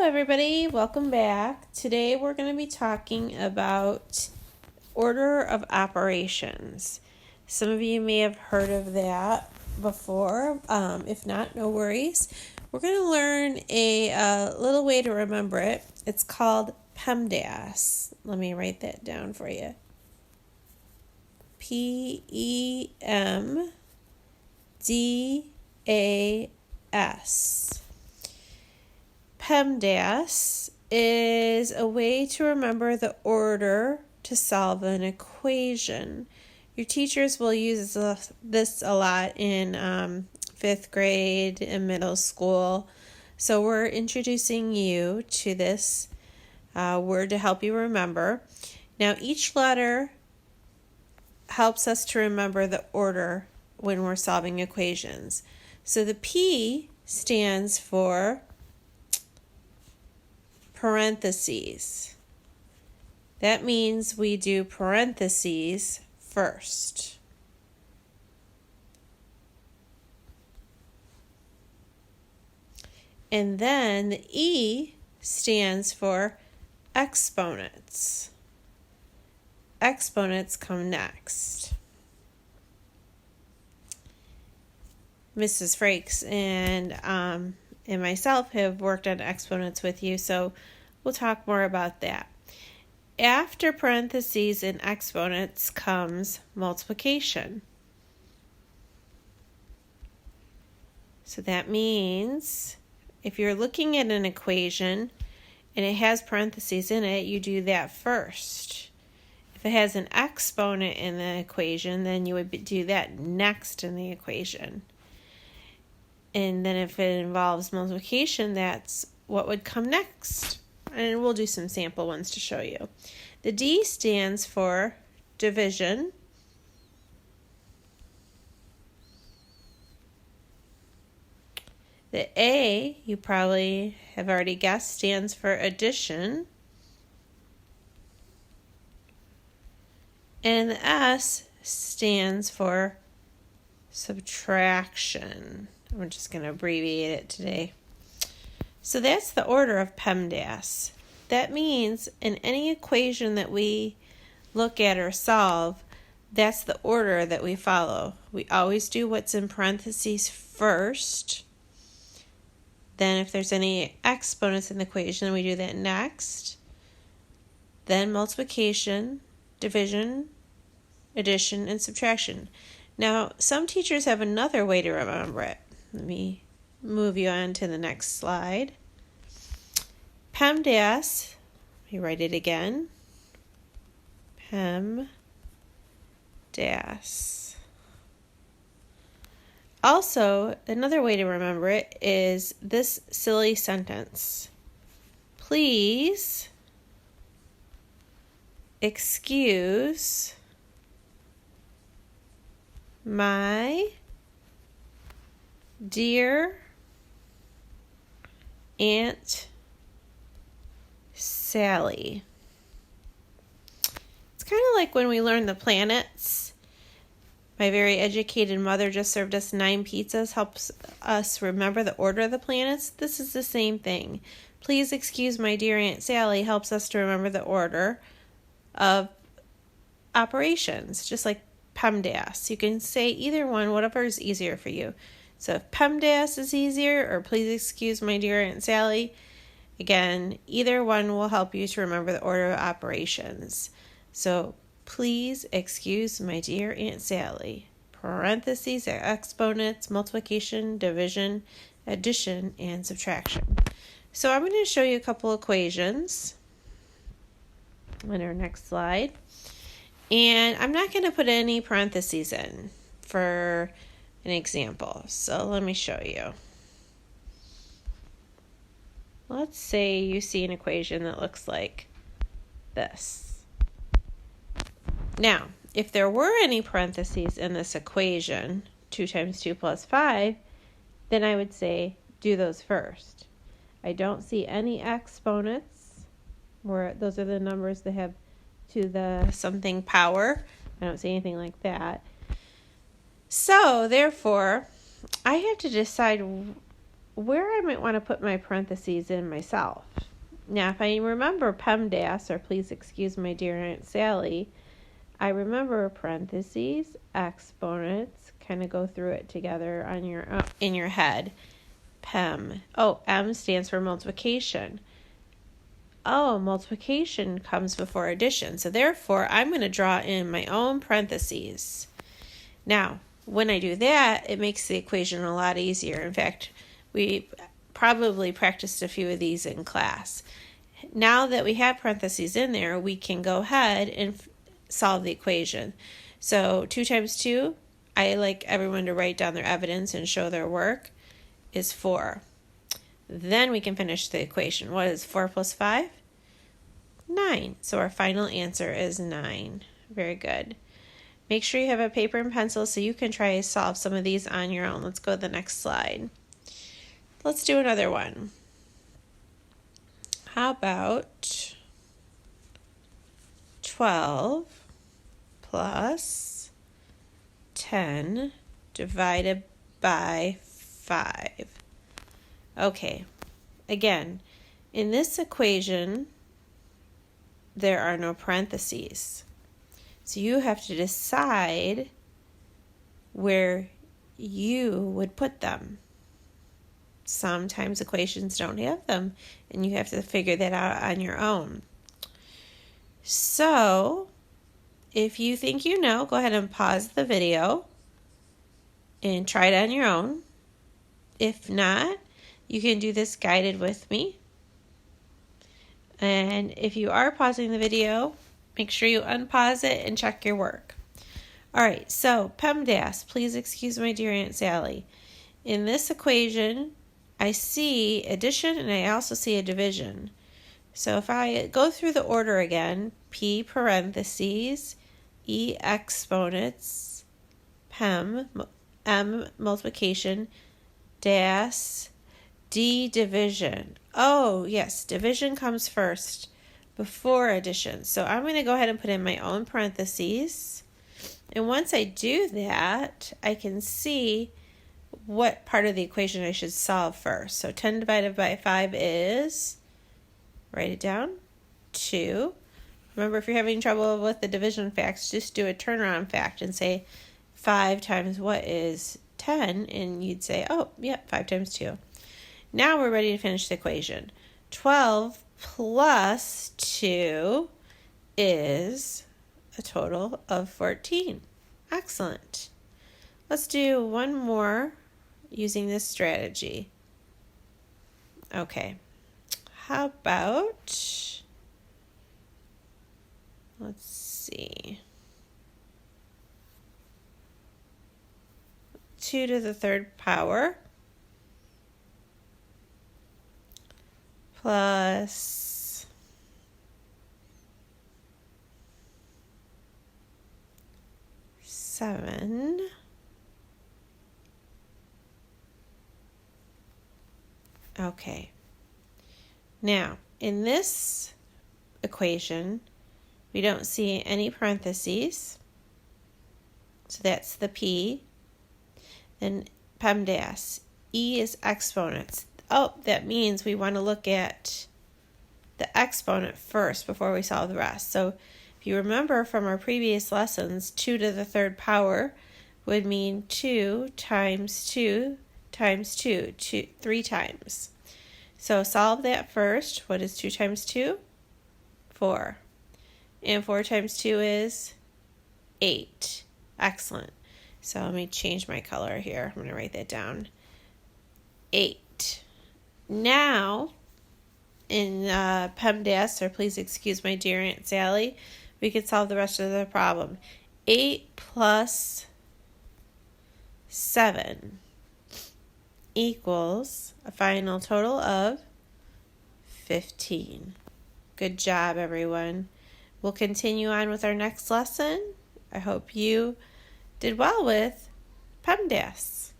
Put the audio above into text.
everybody, welcome back. Today we're going to be talking about order of operations. Some of you may have heard of that before. If not, no worries. We're going to learn a little way to remember it. It's called PEMDAS. Let me write that down for you. PEMDAS. PEMDAS is a way to remember the order to solve an equation. Your teachers will use this a lot in fifth grade and middle school. So we're introducing you to this word to help you remember. Now each letter helps us to remember the order when we're solving equations. So the P stands for parentheses. That means we do parentheses first. And then the E stands for exponents. Exponents come next. Mrs. Frakes and myself have worked on exponents with you, so we'll talk more about that. After parentheses and exponents comes multiplication. So that means if you're looking at an equation and it has parentheses in it, you do that first. If it has an exponent in the equation, then you would do that next in the equation. And then if it involves multiplication, that's what would come next. And we'll do some sample ones to show you. The D stands for division. The A, you probably have already guessed, stands for addition. And the S stands for subtraction. We're just going to abbreviate it today. So that's the order of PEMDAS. That means in any equation that we look at or solve, that's the order that we follow. We always do what's in parentheses first. Then if there's any exponents in the equation, we do that next. Then multiplication, division, addition, and subtraction. Now, some teachers have another way to remember it. Let me move you on to the next slide. PEMDAS, let me write it again. PEMDAS. Also, another way to remember it is this silly sentence. Please excuse my dear Aunt Sally. It's kind of like when we learn the planets. My very educated mother just served us 9 pizzas, helps us remember the order of the planets. This is the same thing. Please excuse my dear Aunt Sally helps us to remember the order of operations, just like PEMDAS. You can say either one, whatever is easier for you. So if PEMDAS is easier, or please excuse my dear Aunt Sally, again, either one will help you to remember the order of operations. So please excuse my dear Aunt Sally. Parentheses, exponents, multiplication, division, addition, and subtraction. So I'm going to show you a couple equations on our next slide. And I'm not going to put any parentheses in for an example. So let me show you. Let's say you see an equation that looks like this. Now, if there were any parentheses in this equation, 2 times 2 plus 5, then I would say do those first. I don't see any exponents, where those are the numbers that have to the something power. I don't see anything like that. So, therefore, I have to decide where I might want to put my parentheses in myself. Now, if I remember PEMDAS, or please excuse my dear Aunt Sally, I remember parentheses, exponents, kind of go through it together on in your head. PEM. Oh, M stands for multiplication. Oh, multiplication comes before addition. So therefore, I'm going to draw in my own parentheses. Now, when I do that, it makes the equation a lot easier. In fact, we probably practiced a few of these in class. Now that we have parentheses in there, we can go ahead and solve the equation. So 2 times 2, I like everyone to write down their evidence and show their work, is 4. Then we can finish the equation. What is 4 plus 5? 9. So our final answer is 9. Very good. Make sure you have a paper and pencil so you can try to solve some of these on your own. Let's go to the next slide. Let's do another one. How about 12 plus 10 divided by 5? Okay, again, in this equation, there are no parentheses. So you have to decide where you would put them. Sometimes equations don't have them, and you have to figure that out on your own. So, if you think you know, go ahead and pause the video and try it on your own. If not, you can do this guided with me. And if you are pausing the video, make sure you unpause it and check your work. All right, so PEMDAS, please excuse my dear Aunt Sally. In this equation, I see addition and I also see a division. So if I go through the order again, P parentheses, E exponents, PEM, M multiplication, DAS, D division. Oh, yes, division comes first before addition. So I'm going to go ahead and put in my own parentheses. And once I do that, I can see what part of the equation I should solve first. So 10 divided by 5 is, write it down, 2. Remember, if you're having trouble with the division facts, just do a turnaround fact and say 5 times what is 10, and you'd say, oh, yep, 5 times 2. Now we're ready to finish the equation. 12 plus 2 is a total of 14. Excellent. Let's do one more using this strategy. Okay. How about, let's see, 2 to the 3rd power plus 7 okay. Now, in this equation, we don't see any parentheses, so that's the P. Then PEMDAS, E is exponents. Oh, that means we want to look at the exponent first before we solve the rest. So if you remember from our previous lessons, 2 to the 3rd power would mean 2 times 2 times 2, 3 times. So solve that first. What is 2 times 2? 4. And 4 times 2 is 8. Excellent. So let me change my color here. I'm going to write that down. 8. Now, in PEMDAS, or please excuse my dear Aunt Sally, we could solve the rest of the problem. 8 plus 7 equals a final total of 15. Good job, everyone. We'll continue on with our next lesson. I hope you did well with PEMDAS.